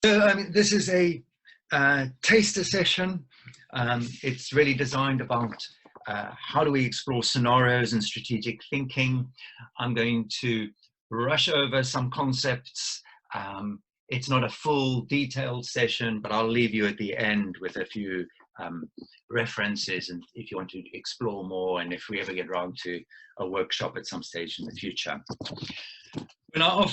So this is a taster session. It's really designed about how do we explore scenarios and strategic thinking. I'm going to rush over some concepts. It's not a full detailed session, but I'll leave you at the end with a few references, and if you want to explore more, and if we ever get around to a workshop at some stage in the future. When I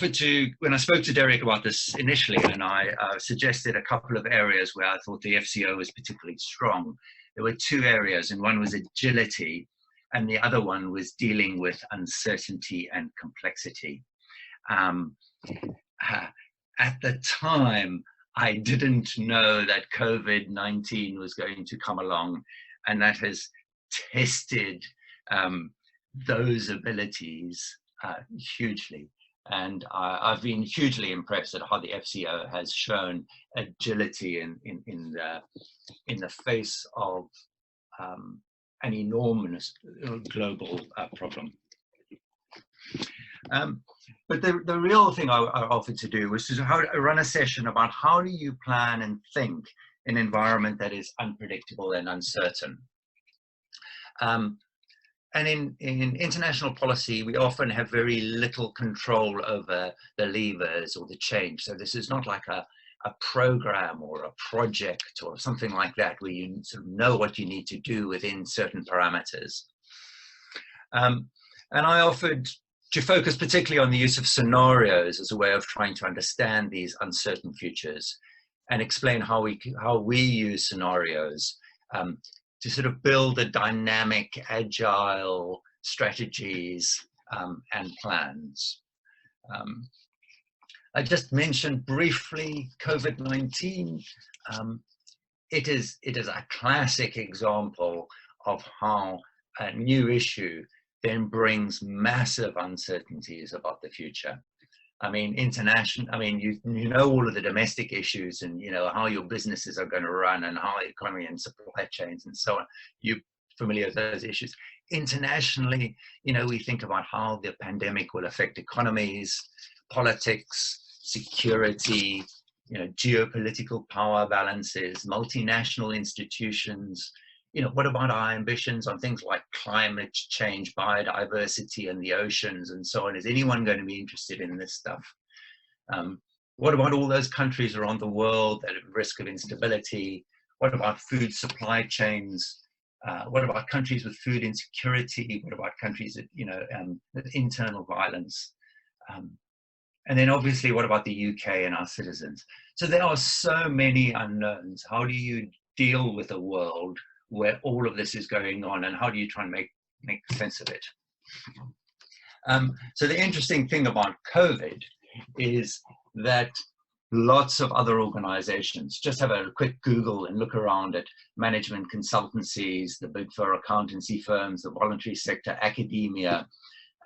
spoke to Derek about this initially, and I suggested a couple of areas where I thought the FCO was particularly strong, there were two areas, and one was agility, and the other one was dealing with uncertainty and complexity. At the time, I didn't know that COVID-19 was going to come along, and that has tested those abilities hugely. And I've been hugely impressed at how the FCO has shown agility in the face of an enormous global problem. But the real thing I offered to do was to run a session about how do you plan and think in an environment that is unpredictable and uncertain. And in international policy, we often have very little control over the levers or the change. So this is not like a program or a project or something like that, where you sort of know what you need to do within certain parameters. And I offered to focus particularly on the use of scenarios as a way of trying to understand these uncertain futures, and explain how we use scenarios to sort of build a dynamic, agile strategies and plans. I just mentioned briefly COVID-19. It is a classic example of how a new issue then brings massive uncertainties about the future. I mean, you know all of the domestic issues, and you know how your businesses are going to run, and how economy and supply chains and so on. You're familiar with those issues. Internationally, you know, we think about how the pandemic will affect economies, politics, security, you know, geopolitical power balances, multinational institutions. You know, what about our ambitions on things like climate change, biodiversity, and the oceans, and so on? Is anyone going to be interested in this stuff? What about all those countries around the world that are at risk of instability? What about food supply chains? What about countries with food insecurity? What about countries that, you know, with internal violence? And then obviously, what about the UK and our citizens? So there are so many unknowns. How do you deal with a world where all of this is going on, and how do you try and make sense of it? So the interesting thing about COVID is that lots of other organizations, just have a quick Google and look around at management consultancies, the big four accountancy firms, the voluntary sector, academia,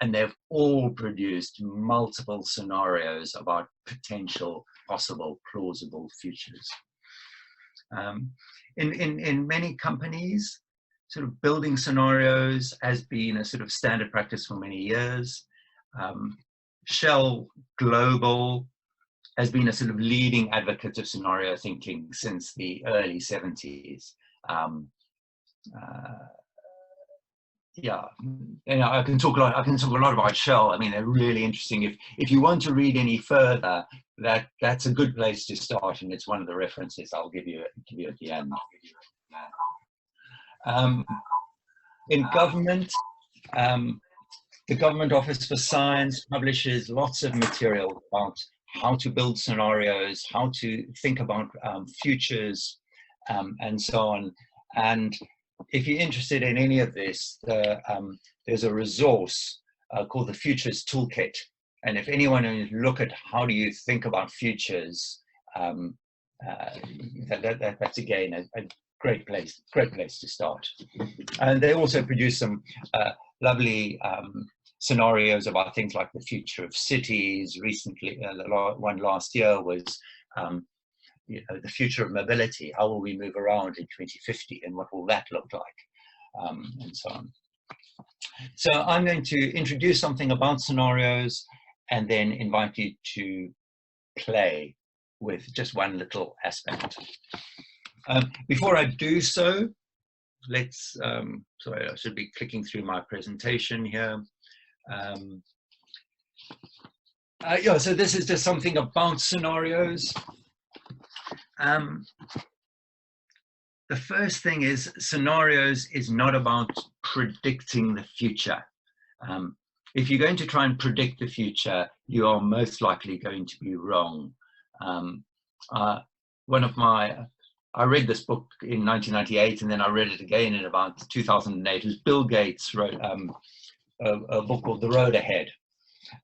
and they've all produced multiple scenarios about potential, possible, plausible futures. In many companies, sort of building scenarios has been a sort of standard practice for many years. Shell Global has been a sort of leading advocate of scenario thinking since the early 70s. Yeah, and I can talk a lot about Shell. I mean, they're really interesting. If you want to read any further, that's a good place to start, and it's one of the references I'll give you at the end. In government, the Government Office for Science publishes lots of material about how to build scenarios, how to think about futures, and so on. And if you're interested in any of this, there's a resource called the Futures Toolkit. And if anyone wants to look at how do you think about futures, that's again a great place to start. And they also produce some lovely scenarios about things like the future of cities. Recently, one last year was you know, the future of mobility. How will we move around in 2050, and what will that look like, and so on. So I'm going to introduce something about scenarios, and then invite you to play with just one little aspect. Before I do so, let's, sorry, I should be clicking through my presentation here. Yeah, so this is just something about scenarios. The first thing is scenarios is not about predicting the future. If you're going to try and predict the future, you are most likely going to be wrong. I read this book in 1998, and then I read it again in about 2008. It was Bill Gates wrote a book called The Road Ahead.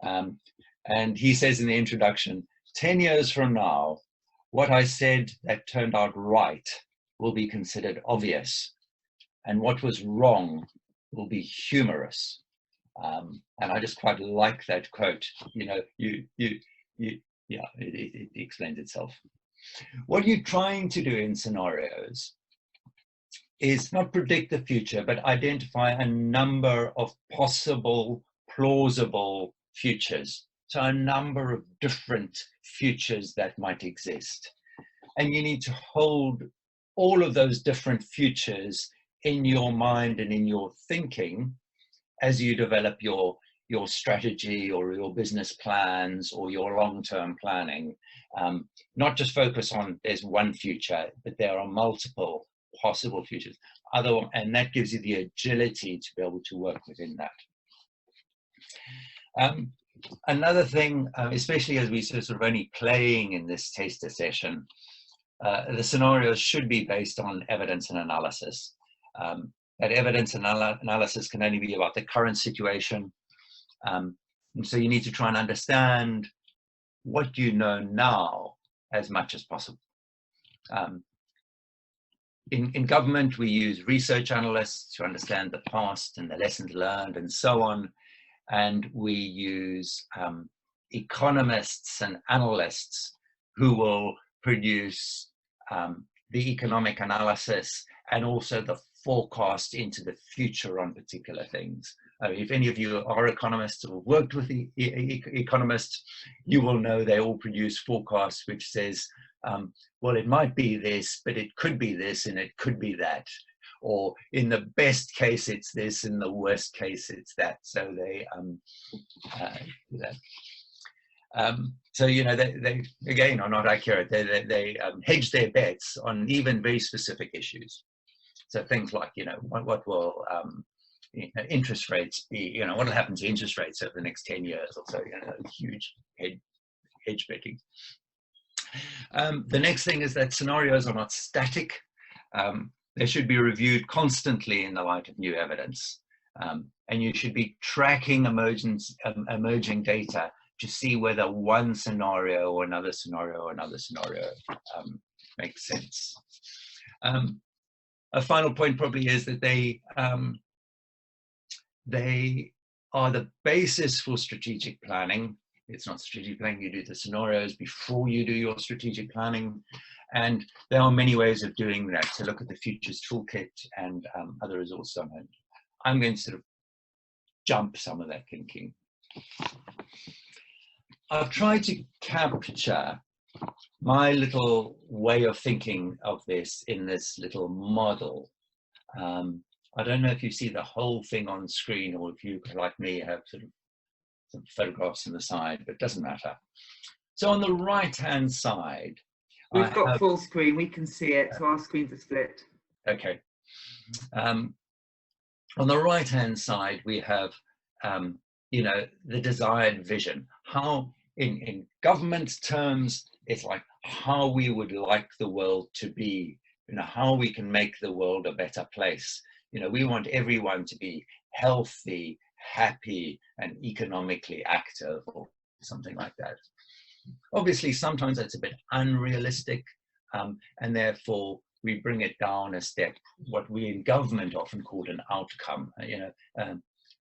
And he says in the introduction, 10 years from now, what I said that turned out right will be considered obvious, and what was wrong will be humorous. And I just quite like that quote. You know, yeah, it explains itself. What you're trying to do in scenarios is not predict the future, but identify a number of possible, plausible futures. So a number of different futures that might exist. And you need to hold all of those different futures in your mind and in your thinking as you develop your strategy or your business plans or your long-term planning. Not just focus on there's one future, but there are multiple possible futures. And that gives you the agility to be able to work within that. Another thing, especially as we sort of only playing in this taster session, the scenarios should be based on evidence and analysis. That evidence and analysis can only be about the current situation. And so you need to try and understand what you know now as much as possible. In government, we use research analysts to understand the past and the lessons learned and so on. And we use economists and analysts who will produce the economic analysis and also the forecast into the future on particular things. If any of you are economists or worked with economists, you will know they all produce forecasts which says, well, it might be this, but it could be this, and it could be that. Or in the best case, it's this, in the worst case, it's that. So they do that. So, you know, they again are not accurate. They hedge their bets on even very specific issues. So things like, you know, what will interest rates be, you know, what will happen to interest rates over the next 10 years or so, you know, huge hedge betting. The next thing is that scenarios are not static. They should be reviewed constantly in the light of new evidence. And you should be tracking emerging data to see whether one scenario or another scenario makes sense. A final point probably is that they are the basis for strategic planning. It's not strategic planning, you do the scenarios before you do your strategic planning. And there are many ways of doing that. So look at the Futures Toolkit and other resources on it. I'm going to sort of jump some of that thinking. I've tried to capture my little way of thinking of this in this little model. I don't know if you see the whole thing on screen or if you, like me, have sort of some photographs on the side, but it doesn't matter. So on the right-hand side, we've got full screen, we can see it, so our screens are split. Okay. On the right-hand side, we have, you know, the desired vision. How, in government terms, it's like how we would like the world to be, you know, how we can make the world a better place. You know, we want everyone to be healthy, happy, and economically active, or something like that. Obviously, sometimes that's a bit unrealistic, and therefore we bring it down a step, what we in government often call an outcome, you know,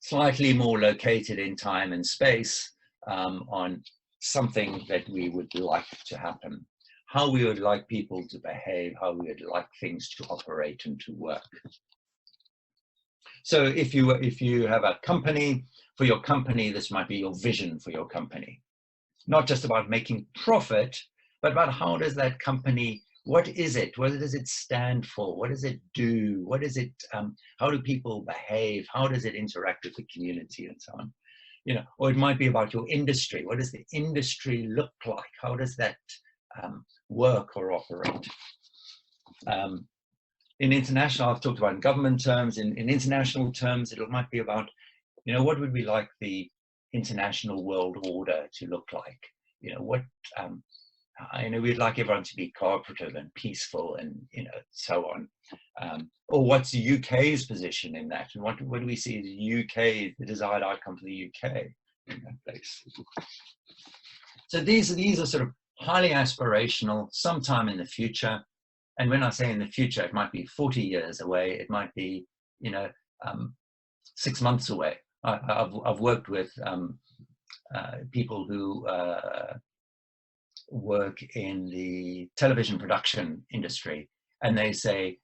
slightly more located in time and space, on something that we would like to happen, how we would like people to behave, how we would like things to operate and to work. So if you have a company, for your company, this might be your vision for your company. Not just about making profit, but about how does that company, what is it? What does it stand for? What does it do? What is it? How do people behave? How does it interact with the community and so on? You know, or it might be about your industry. What does the industry look like? How does that work or operate? In international, I've talked about in government terms. In international terms, it might be about, you know, what would we like the international world order to look like? You know, what, I know we'd like everyone to be cooperative and peaceful and, you know, so on. Or what's the UK's position in that? And what do we see as the UK, the desired outcome for the UK in that place? So these are sort of highly aspirational, sometime in the future. And when I say in the future, it might be 40 years away. It might be, you know, 6 months away. I've worked with people who work in the television production industry, and they say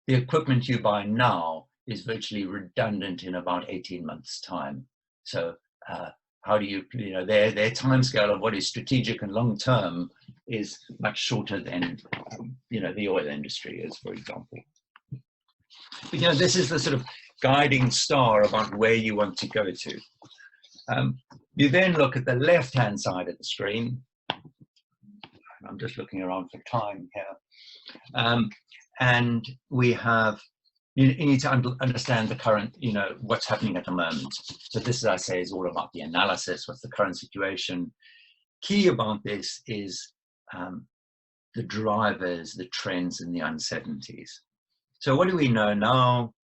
the equipment you buy now is virtually redundant in about 18 months' time. So how do you, you know, their timescale of what is strategic and long term is much shorter than, you know, the oil industry is, for example. But, you know, this is the sort of guiding star about where you want to go to. You then look at the left-hand side of the screen. I'm just looking around for time here. And we have, you need to understand the current, you know, what's happening at the moment. So this, as I say, is all about the analysis, what's the current situation. Key about this is the drivers, the trends, and the uncertainties. So what do we know now?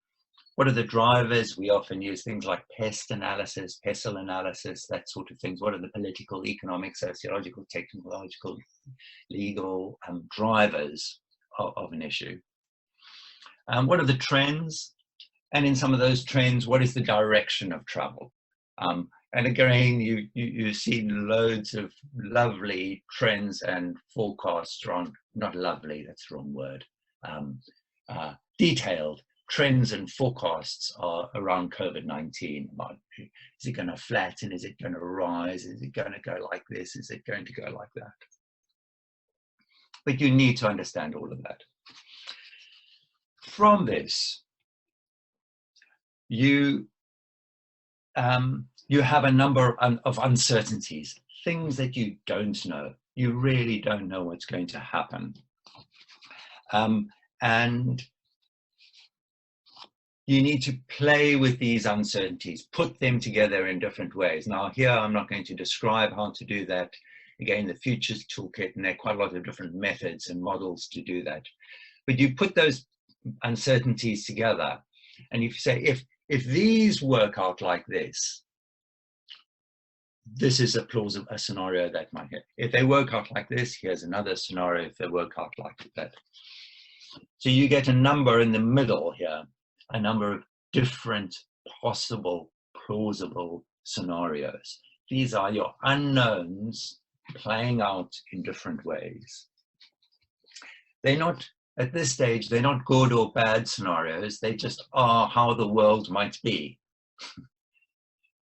What are the drivers? We often use things like pest analysis, pestle analysis, that sort of things. What are the political, economic, sociological, technological, legal drivers of an issue? What are the trends? And in some of those trends, what is the direction of travel? And again, you see loads of lovely trends and forecasts around, not lovely, that's the wrong word, detailed trends and forecasts are around COVID-19. About, is it going to flatten? Is it going to rise? Is it going to go like this? Is it going to go like that? But you need to understand all of that. From this, you have a number of uncertainties, things that you don't know. You really don't know what's going to happen. And you need to play with these uncertainties, put them together in different ways. Now here, I'm not going to describe how to do that. Again, the Futures Toolkit, and there are quite a lot of different methods and models to do that. But you put those uncertainties together, and you say, if these work out like this, this is a plausible scenario that might hit. If they work out like this, here's another scenario if they work out like that. So you get a number in the middle here, a number of different possible plausible scenarios. These are your unknowns playing out in different ways. They're not, at this stage, they're not good or bad scenarios. They just are how the world might be.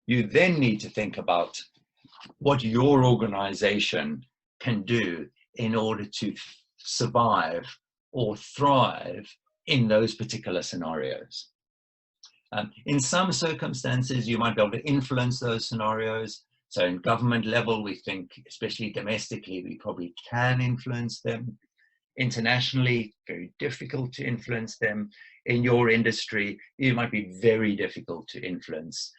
You then need to think about what your organization can do in order to survive or thrive in those particular scenarios. In some circumstances, you might be able to influence those scenarios. So in government level, we think, especially domestically, we probably can influence them. Internationally, very difficult to influence them. In your industry, it might be very difficult to influence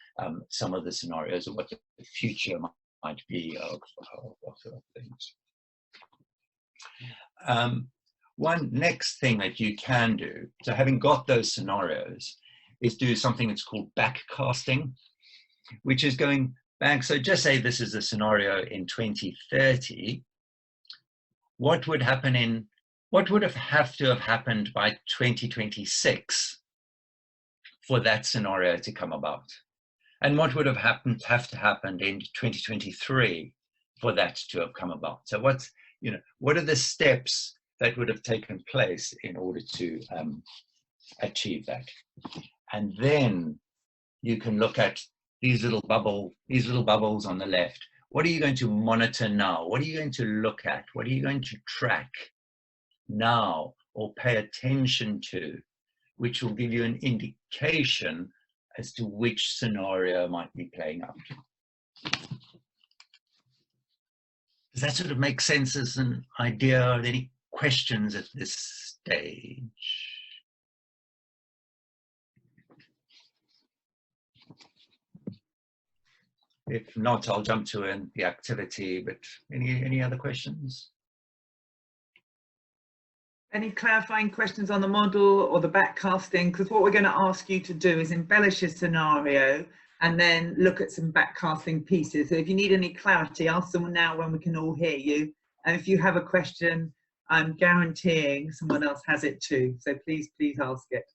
some of the scenarios of what the future might be of things. One next thing that you can do, so having got those scenarios, is do something that's called backcasting, which is going back. So just say this is a scenario in 2030. What would happen what would have to have happened by 2026 for that scenario to come about? And what would have to happen in 2023 for that to have come about? So what are the steps that would have taken place in order to achieve that? And then you can look at these little bubbles on the left. What are you going to monitor now? What are you going to look at? What are you going to track now or pay attention to, which will give you an indication as to which scenario might be playing out? Does that sort of make sense as an idea? Are there any questions at this stage? If not, I'll jump to the activity, but any other questions? Any clarifying questions on the model or the backcasting? Because what we're going to ask you to do is embellish a scenario and then look at some backcasting pieces. So if you need any clarity, ask them now when we can all hear you. And if you have a question, I'm guaranteeing someone else has it too. So please ask it.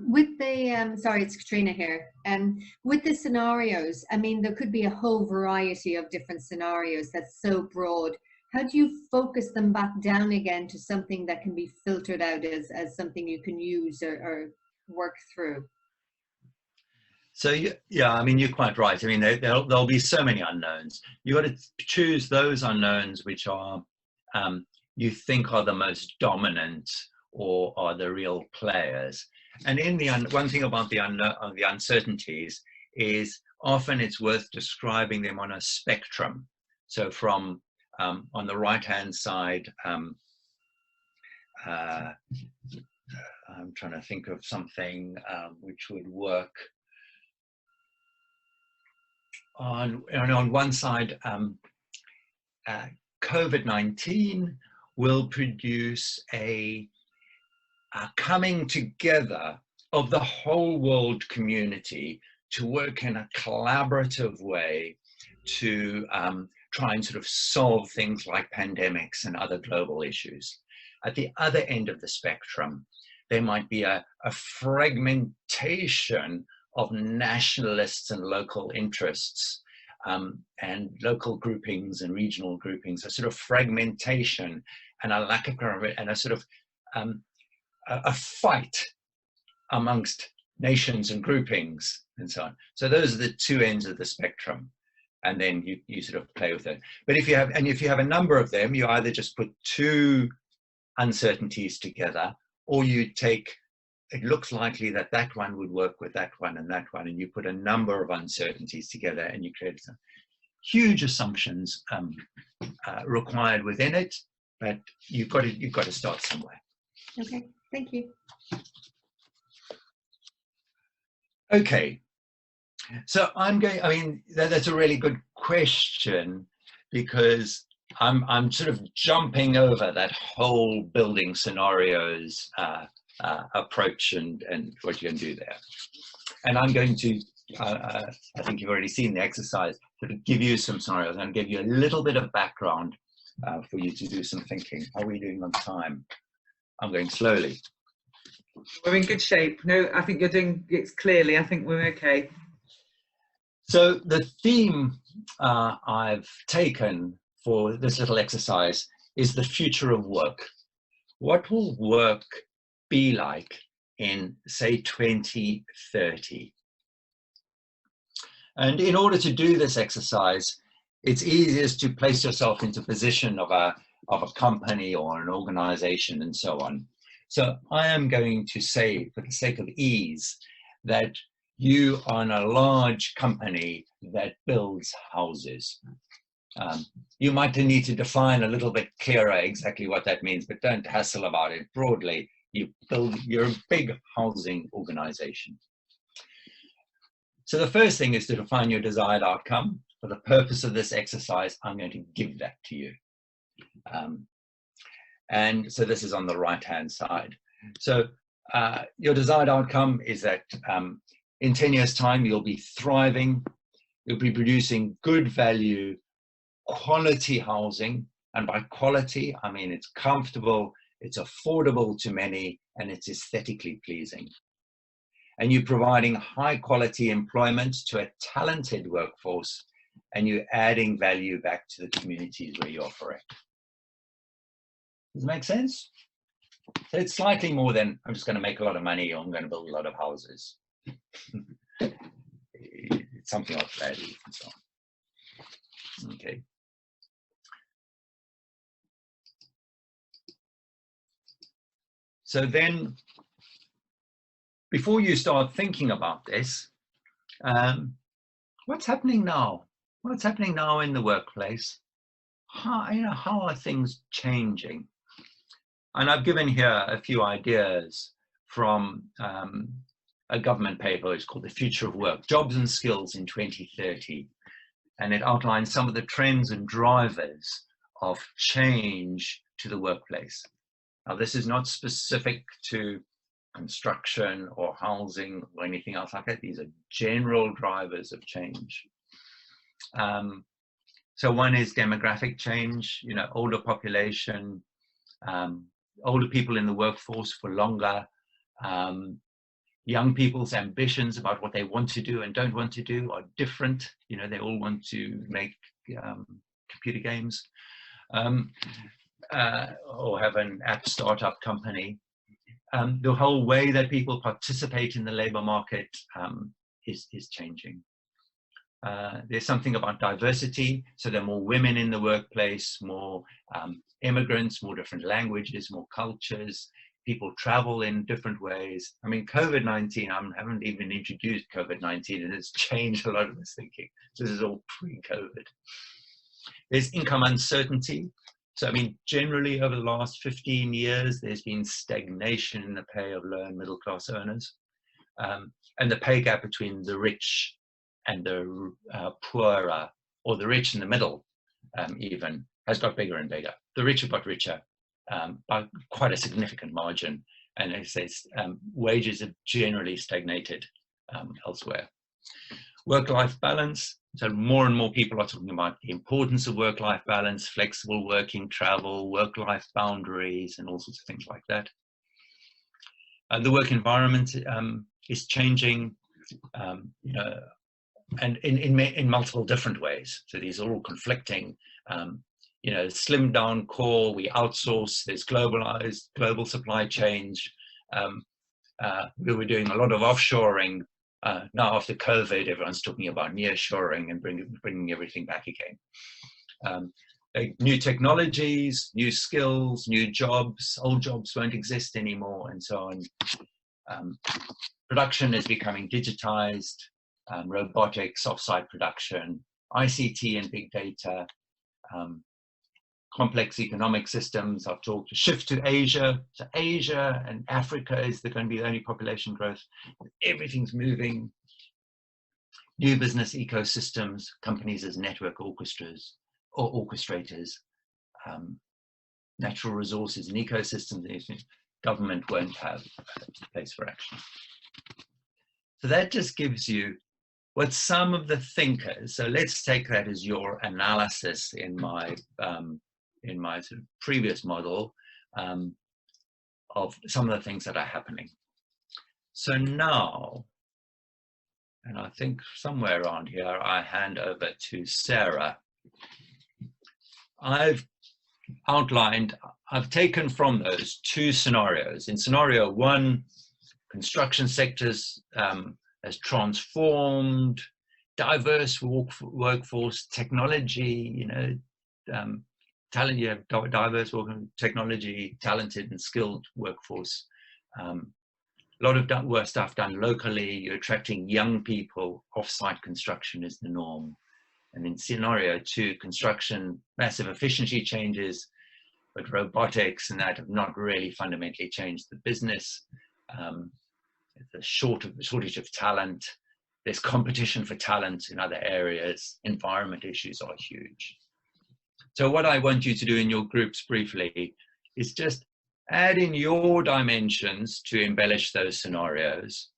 With the, sorry, it's Katrina here. With the scenarios, I mean, there could be a whole variety of different scenarios that's so broad. How do you focus them back down again to something that can be filtered out as something you can use or work through? So yeah, I mean, you're quite right. I mean, there'll be so many unknowns. You got to choose those unknowns which are you think are the most dominant or are the real players. And in the one thing about the uncertainties is often it's worth describing them on a spectrum. So from on the right-hand side, I'm trying to think of something which would work. On one side, COVID-19 will produce a coming together of the whole world community to work in a collaborative way to try and sort of solve things like pandemics and other global issues. At the other end of the spectrum, there might be a fragmentation of nationalists and local interests and local groupings and regional groupings, a sort of fragmentation and a lack of and a sort of a fight amongst nations and groupings and so on. So those are the two ends of the spectrum. And then you sort of play with it. But if you have a number of them, you either just put two uncertainties together, or you take, it looks likely that that one would work with that one, and you put a number of uncertainties together and you create some huge assumptions required within it, but you've got to start somewhere. Okay, thank you. Okay. So I mean, that's a really good question, because I'm sort of jumping over that whole building scenarios approach and what you can do there. And I'm going to, I think you've already seen the exercise, sort of give you some scenarios and give you a little bit of background for you to do some thinking. How are we doing on time? I'm going slowly. We're in good shape. No, I think you're doing it clearly. I think we're okay. So the theme I've taken for this little exercise is the future of work. What will work be like in, say, 2030? And in order to do this exercise, it's easiest to place yourself into position of a company or an organization and so on. So I am going to say, for the sake of ease, that you are in a large company that builds houses. You might need to define a little bit clearer exactly what that means, but don't hassle about it. Broadly, you're a big housing organization. So the first thing is to define your desired outcome. For the purpose of this exercise, I'm going to give that to you. And so this is on the right-hand side. So your desired outcome is that in 10 years' time, you'll be thriving, you'll be producing good value, quality housing. And by quality, I mean it's comfortable, it's affordable to many, and it's aesthetically pleasing. And you're providing high quality employment to a talented workforce, and you're adding value back to the communities where you operate. Does it make sense? So it's slightly more than I'm just going to make a lot of money or I'm going to build a lot of houses. It's something like value and so on. Okay. So then, before you start thinking about this, what's happening now? What's happening now in the workplace? How are things changing? And I've given here a few ideas from a government paper. It's called The Future of Work, Jobs and Skills in 2030. And it outlines some of the trends and drivers of change to the workplace. Now, this is not specific to construction or housing or anything else like that. These are general drivers of change. So one is demographic change, older population, older people in the workforce for longer, young people's ambitions about what they want to do and don't want to do are different. They all want to make computer games or have an app startup company. The whole way that people participate in the labor market is changing. There's something about diversity, so there are more women in the workplace, more immigrants, more different languages, more cultures. People travel in different ways. I mean, COVID-19, I haven't even introduced COVID-19, and it's changed a lot of this thinking. This is all pre-COVID. There's income uncertainty. So, I mean, generally over the last 15 years, there's been stagnation in the pay of low and middle class earners. And the pay gap between the rich and the poorer, or the rich in the middle even, has got bigger and bigger. The rich have got richer by quite a significant margin. And as I say, wages have generally stagnated elsewhere. Work-life balance. So more and more people are talking about the importance of work-life balance, flexible working, travel, work-life boundaries, and all sorts of things like that. The work environment is changing, and in multiple different ways. So these are all conflicting. Slim down core, we outsource, there's global supply chains. We were doing a lot of offshoring. Now after COVID, everyone's talking about nearshoring and bringing everything back again. New technologies, new skills, new jobs, old jobs won't exist anymore, and so on. Production is becoming digitized, robotics, offsite production, ICT and big data, complex economic systems. I've talked shift to Asia. So Asia and Africa is going to be the only population growth. Everything's moving. New business ecosystems, companies as network orchestrators, natural resources and ecosystems. Government won't have a place for action. So that just gives you what some of the thinkers. So let's take that as your analysis in my sort of previous model of some of the things that are happening. So now, and I think somewhere around here, I hand over to Sarah. I've taken from those two scenarios. In scenario one, construction sectors has transformed, diverse workforce, technology, talent, you have diverse technology, talented and skilled workforce. A lot of stuff done locally. You're attracting young people. Off-site construction is the norm. And in scenario two, construction, massive efficiency changes, but robotics and that have not really fundamentally changed the business. The shortage of talent. There's competition for talent in other areas. Environment issues are huge. So what I want you to do in your groups briefly is just add in your dimensions to embellish those scenarios.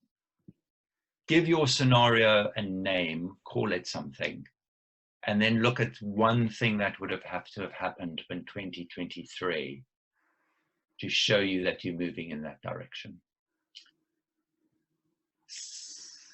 Give your scenario a name, call it something, and then look at one thing that would have to have happened in 2023 to show you that you're moving in that direction.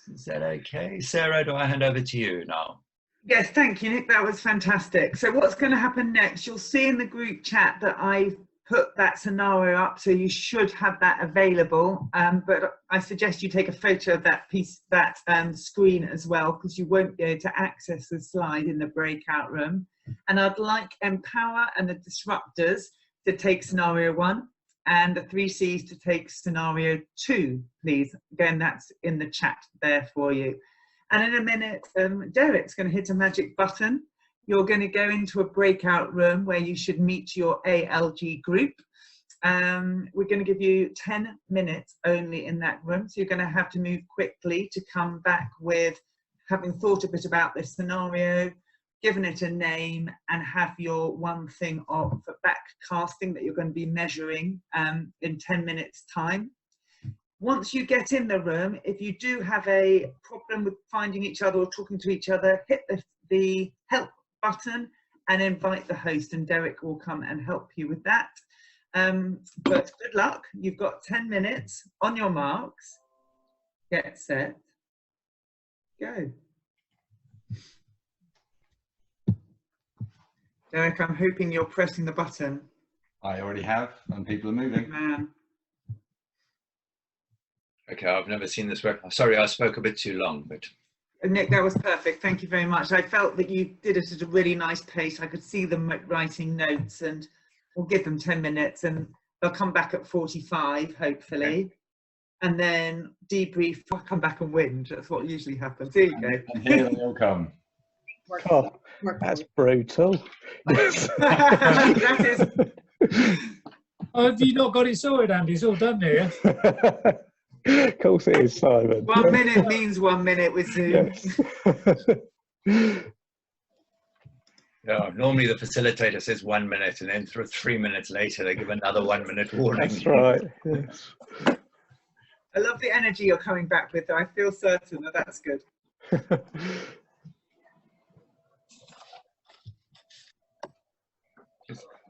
Is that okay? Sarah, do I hand over to you now? Yes, thank you, Nick. That was fantastic. So what's going to happen next? You'll see in the group chat that I've put that scenario up, so you should have that available, but I suggest you take a photo of that piece, that screen as well, because you won't be able to access the slide in the breakout room. And I'd like Empower and the Disruptors to take scenario 1 and the 3 C's to take scenario 2, please. Again, that's in the chat there for you. And in a minute, Derek's going to hit a magic button. You're going to go into a breakout room where you should meet your ALG group. We're going to give you 10 minutes only in that room, so you're going to have to move quickly to come back with having thought a bit about this scenario, given it a name, and have your one thing of backcasting that you're going to be measuring in 10 minutes time. Once you get in the room, if you do have a problem with finding each other or talking to each other, hit the help button and invite the host, and Derek will come and help you with that. But good luck. You've got 10 minutes. On your marks, get set, go. Derek, I'm hoping you're pressing the button. I already have, and people are moving. Man. Okay, I've never seen this work. Sorry, I spoke a bit too long, but... Nick, that was perfect. Thank you very much. I felt that you did it at a really nice pace. I could see them writing notes, and we'll give them 10 minutes and they'll come back at 45, hopefully. Okay. And then debrief, I'll come back and whinge. That's what usually happens. Here you go. And here they all come. Oh, that's brutal. That is... Have you not got it sorted, Andy? It's all done here. Of course it is, Simon. 1 minute means 1 minute with Zoom. Yes. No, normally the facilitator says 1 minute, and then 3 minutes later they give another 1 minute warning. That's right. Yes. I love the energy you're coming back with, though. I feel certain that that's good.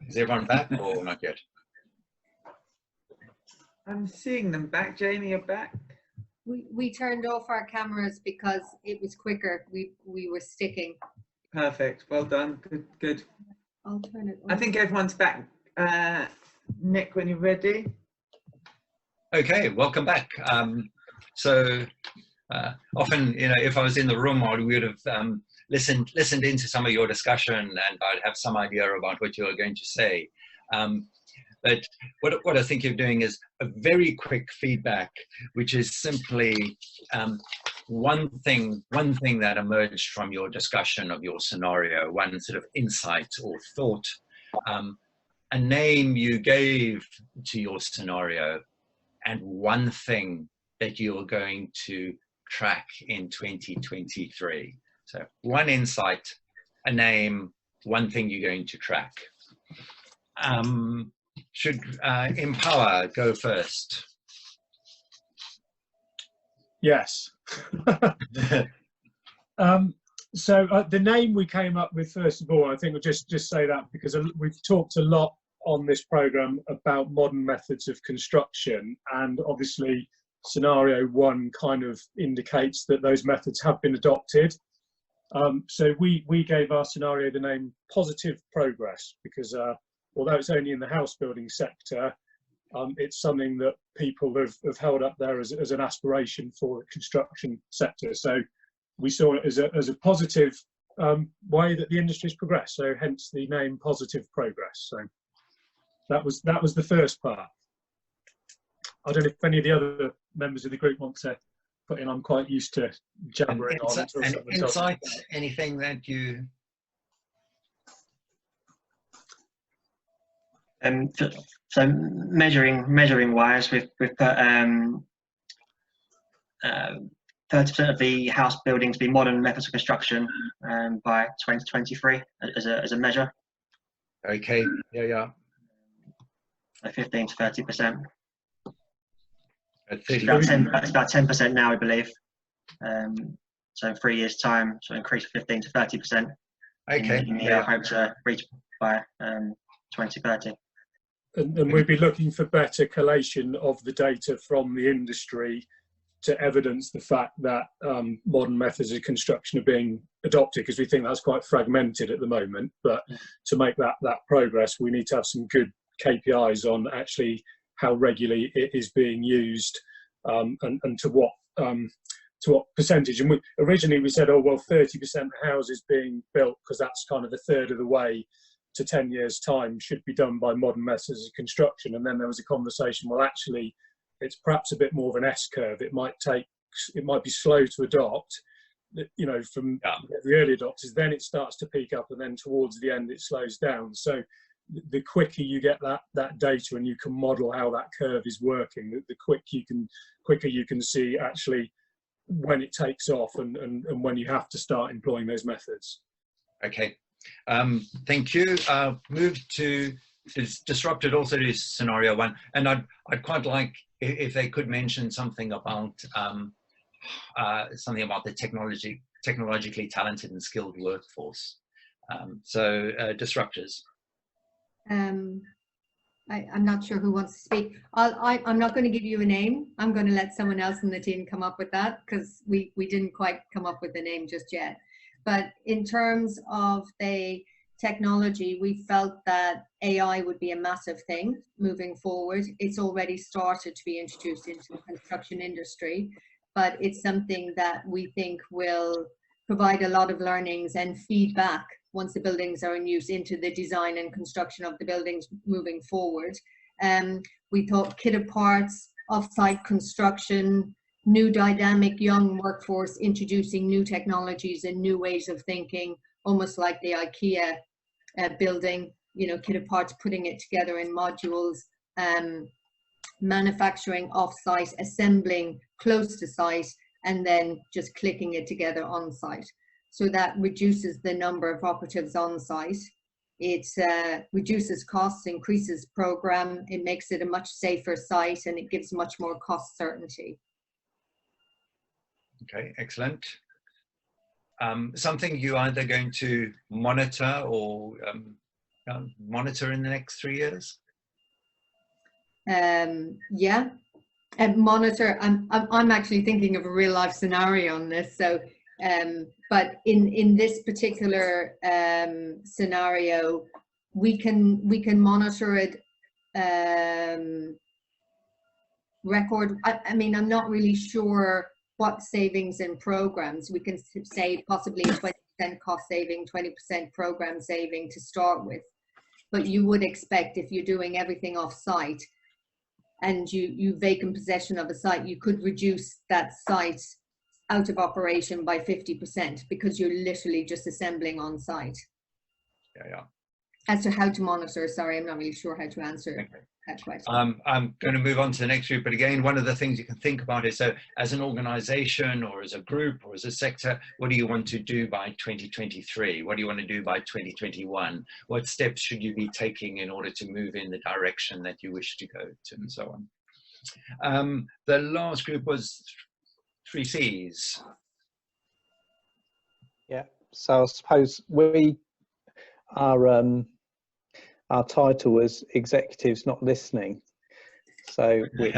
Is everyone back or not yet? I'm seeing them back. Jamie, you're back. We turned off our cameras because it was quicker. We were sticking. Perfect. Well done. Good. Good. I'll turn it on. I think everyone's back. Nick, when you're ready. Okay, welcome back. So often, you know, if I was in the room, I would have listened into some of your discussion, and I'd have some idea about what you were going to say. But what I think you're doing is a very quick feedback, which is simply one thing that emerged from your discussion of your scenario, one sort of insight or thought, a name you gave to your scenario, and one thing that you're going to track in 2023. So one insight, a name, one thing you're going to track. Should Empower go first? Yes. So the name we came up with, first of all, I think we'll just say that because we've talked a lot on this programme about modern methods of construction, and obviously scenario 1 kind of indicates that those methods have been adopted. So we gave our scenario the name Positive Progress because although it's only in the house building sector, it's something that people have held up there as an aspiration for the construction sector. So we saw it as a positive way that the industry's progressed. So hence the name Positive Progress. So that was the first part. I don't know if any of the other members of the group want to put in. I'm quite used to jabbering on. And insights, anything that you... So measuring wise, we've put 30% of the house buildings be modern methods of construction by 2023 as a measure. Okay. Yeah. So 15 to 30%. It's about 10% now, I believe. So in 3 years' time, so increase 15 to 30%. Okay. In the year, I hope to reach by 2030. And we'd be looking for better collation of the data from the industry to evidence the fact that modern methods of construction are being adopted, because we think that's quite fragmented at the moment. But to make that progress, we need to have some good KPIs on actually how regularly it is being used, and to what percentage. And originally we said, oh well, 30% of houses being built, because that's kind of a third of the way to 10 years time, should be done by modern methods of construction. And then there was a conversation, well actually it's perhaps a bit more of an S curve. It might be slow to adopt, you know, from the early adopters, then it starts to peak up, and then towards the end it slows down. So the quicker you get that data and you can model how that curve is working, the quicker you can see actually when it takes off and when you have to start employing those methods. Okay, thank you. Move to disrupted also to scenario 1, and I'd quite like if they could mention something about the technologically talented and skilled workforce. So disruptors. I'm not sure who wants to speak. I'm not going to give you a name. I'm going to let someone else in the team come up with that, because we didn't quite come up with a name just yet. But in terms of the technology, we felt that AI would be a massive thing moving forward. It's already started to be introduced into the construction industry, but it's something that we think will provide a lot of learnings and feedback once the buildings are in use into the design and construction of the buildings moving forward. We thought kitted parts, off-site construction, new dynamic young workforce introducing new technologies and new ways of thinking, almost like the IKEA building, you know, kitted parts, putting it together in modules, manufacturing off-site, assembling close to site, and then just clicking it together on site. So that reduces the number of operatives on site. It reduces costs, increases program, it makes it a much safer site, and it gives much more cost certainty. Okay, excellent. Something you're either going to monitor or monitor in the next 3 years? Yeah, and monitor. I'm actually thinking of a real life scenario on this. So, but in this particular scenario, we can monitor it. Record. I mean, I'm not really sure what savings in programs. We can say possibly a 20% cost saving, 20% program saving to start with. But you would expect, if you're doing everything off site and you vacant possession of a site, you could reduce that site out of operation by 50%, because you're literally just assembling on site. Yeah. As to how to monitor, sorry, I'm not really sure how to answer that question. I'm going to move on to the next group, but again, one of the things you can think about is, so as an organization or as a group or as a sector, what do you want to do by 2023? What do you want to do by 2021? What steps should you be taking in order to move in the direction that you wish to go to, and so on. The last group was 3 C's. Yeah, so I suppose our title was Executives Not Listening, so which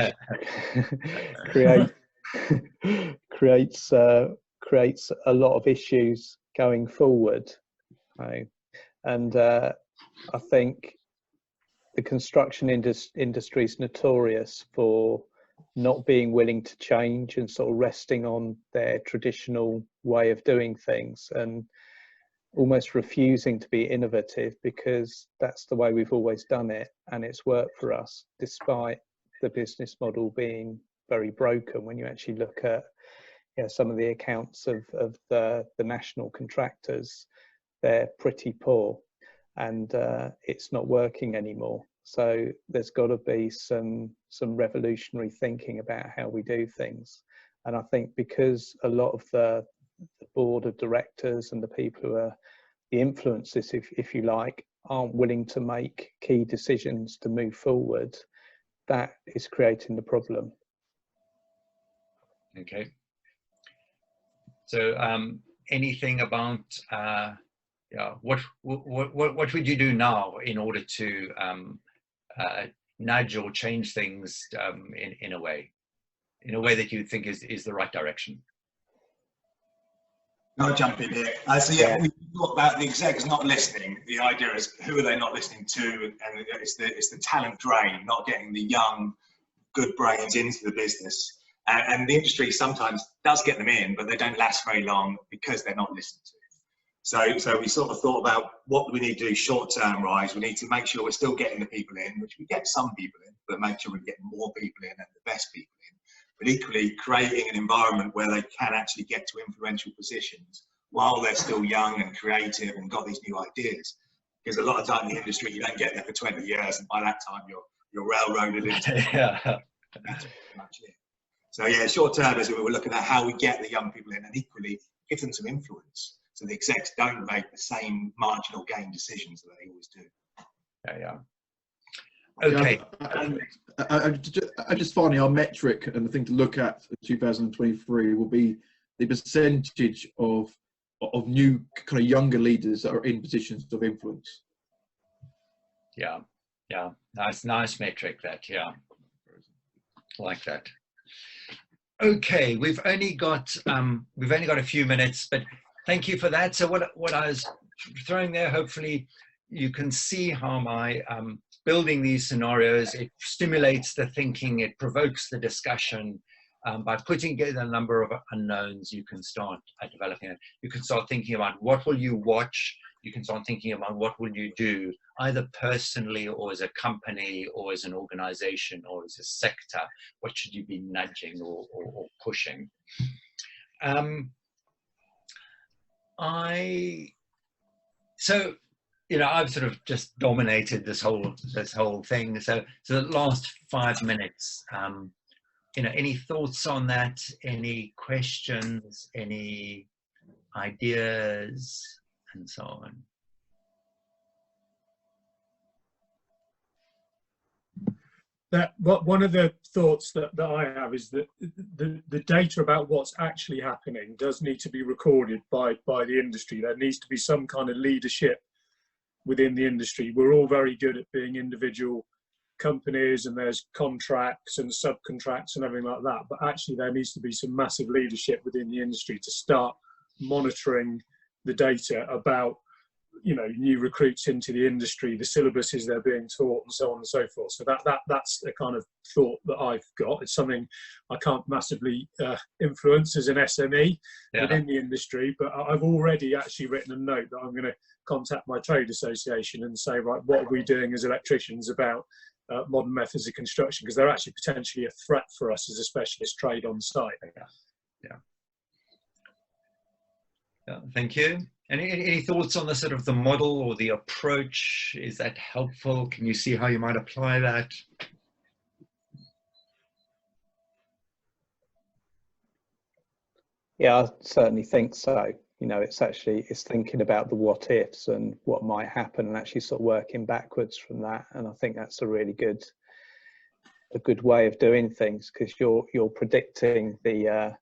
creates a lot of issues going forward. And I think the construction industry is notorious for not being willing to change and sort of resting on their traditional way of doing things, and almost refusing to be innovative, because that's the way we've always done it and it's worked for us, despite the business model being very broken. When you actually look at some of the accounts of the national contractors, they're pretty poor, and it's not working anymore. So there's got to be some revolutionary thinking about how we do things. And I think because a lot of the board of directors and the people who are the influencers, if you like, aren't willing to make key decisions to move forward, that is creating the problem. Okay. So anything about what would you do now in order to nudge or change things in a way that you think is the right direction? I'll jump in here. So yeah, we talk about the execs not listening. The idea is, who are they not listening to? And it's the talent drain, not getting the young, good brains into the business. And the industry sometimes does get them in, but they don't last very long because they're not listened to. So we sort of thought about what we need to do short-term wise. We need to make sure we're still getting the people in, which we get some people in, but make sure we get more people in and the best people in. But equally creating an environment where they can actually get to influential positions while they're still young and creative and got these new ideas. Because a lot of time in the industry, you don't get there for 20 years, and by that time you're railroaded into Yeah. That's pretty much it. So yeah, short term is we were looking at how we get the young people in and equally give them some influence, so the execs don't make the same marginal gain decisions that they always do. Yeah. Okay. I just finally, our metric and the thing to look at for 2023 will be the percentage of new kind of younger leaders that are in positions of influence. Yeah. Nice metric that. Yeah. Like that. Okay, we've only got a few minutes, but thank you for that. So what I was throwing there, hopefully you can see how my building these scenarios, it stimulates the thinking, it provokes the discussion. By putting together a number of unknowns, you can start developing it. You can start thinking about what will you watch. You can start thinking about what will you do, either personally or as a company or as an organization or as a sector. What should you be nudging or pushing? So, you know, I've sort of just dominated this whole thing. So the last 5 minutes, you know, any thoughts on that? Any questions? Any ideas? And so on. One of the thoughts that I have is that the data about what's actually happening does need to be recorded by the industry. There needs to be some kind of leadership within the industry. We're all very good at being individual companies, and there's contracts and subcontracts and everything like that, but actually there needs to be some massive leadership within the industry to start monitoring the data about, you know, new recruits into the industry, the syllabuses they're being taught, and so on and so forth. So that's the kind of thought that I've got. It's something I can't massively influence as an SME within the industry, but I've already actually written a note that I'm going to contact my trade association and say, right, what are we doing as electricians about modern methods of construction, because they're actually potentially a threat for us as a specialist trade on site. Yeah, thank you. Any thoughts on the sort of the model or the approach? Is that helpful? Can you see how you might apply that? Yeah, I certainly think so. You know, it's thinking about the what ifs and what might happen, and actually sort of working backwards from that. And I think that's a really good way of doing things, because you're predicting the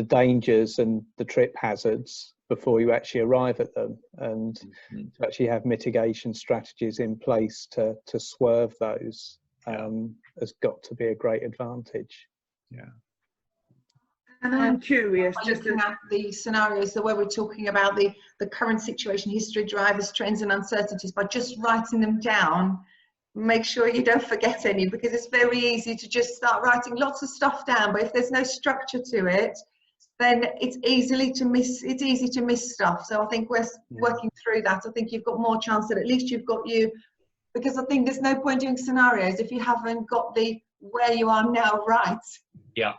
dangers and the trip hazards before you actually arrive at them, and to actually have mitigation strategies in place to swerve those has got to be a great advantage. Yeah. And I'm curious, just looking at the scenarios, so where we're talking about the current situation, history, drivers, trends and uncertainties, by just writing them down, make sure you don't forget any, because it's very easy to just start writing lots of stuff down, but if there's no structure to it, then it's easy to miss stuff. So I think we're working through that. I think you've got more chance that at least you've got because I think there's no point doing scenarios if you haven't got the where you are now right. Yeah,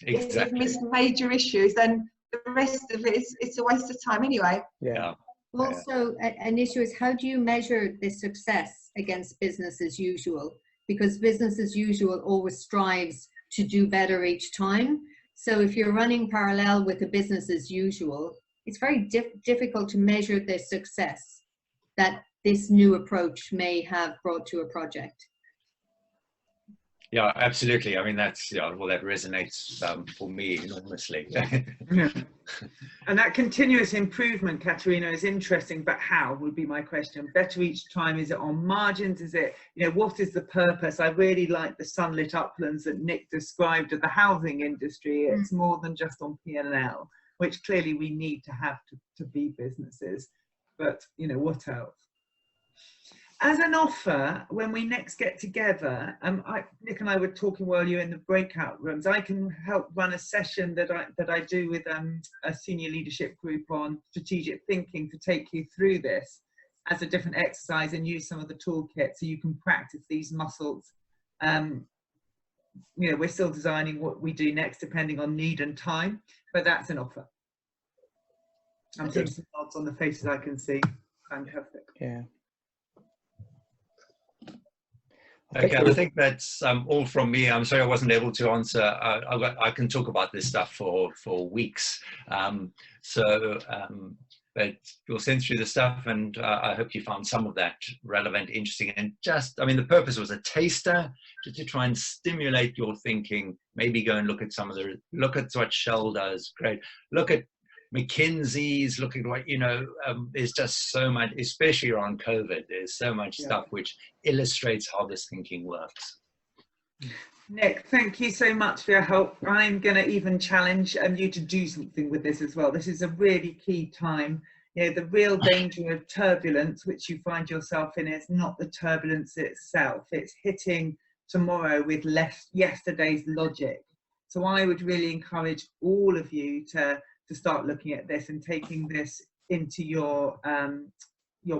exactly. If you've missed major issues, then the rest of it it's a waste of time anyway. Yeah. Also, an issue is, how do you measure the success against business as usual? Because business as usual always strives to do better each time. So if you're running parallel with the business as usual, it's very difficult to measure the success that this new approach may have brought to a project. Yeah, absolutely. I mean, that's, well, that resonates for me enormously. Yeah. And that continuous improvement, Katerina, is interesting, but how would be my question. Better each time, is it on margins? Is it, what is the purpose? I really like the sunlit uplands that Nic described of the housing industry. It's more than just on P&L. which clearly we need to have to be businesses. But, you know, what else? As an offer, when we next get together, Nick and I were talking while you're in the breakout rooms. I can help run a session that I do with a senior leadership group on strategic thinking to take you through this as a different exercise and use some of the toolkit so you can practice these muscles. You know, we're still designing what we do next depending on need and time, but that's an offer. I'm seeing some nods on the faces I can see. Fantastic. Yeah. Okay, I think that's all from me. I'm sorry I wasn't able to answer. I can talk about this stuff for weeks. But we'll send through the stuff, and I hope you found some of that relevant, interesting, and just, I mean, the purpose was a taster, just to try and stimulate your thinking. Maybe go and look at look at what Shell does. Great. Look at McKinsey's, look at what, you know, there's just so much, especially around COVID, there's so much stuff which illustrates how this thinking works. Nick, thank you so much for your help. I'm going to even challenge you to do something with this as well. This is a really key time. You know, the real danger of turbulence, which you find yourself in, is not the turbulence itself. It's hitting tomorrow with yesterday's logic. So I would really encourage all of you to start looking at this and taking this into your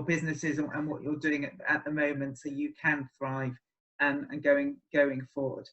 businesses and what you're doing at the moment, so you can thrive and going forward.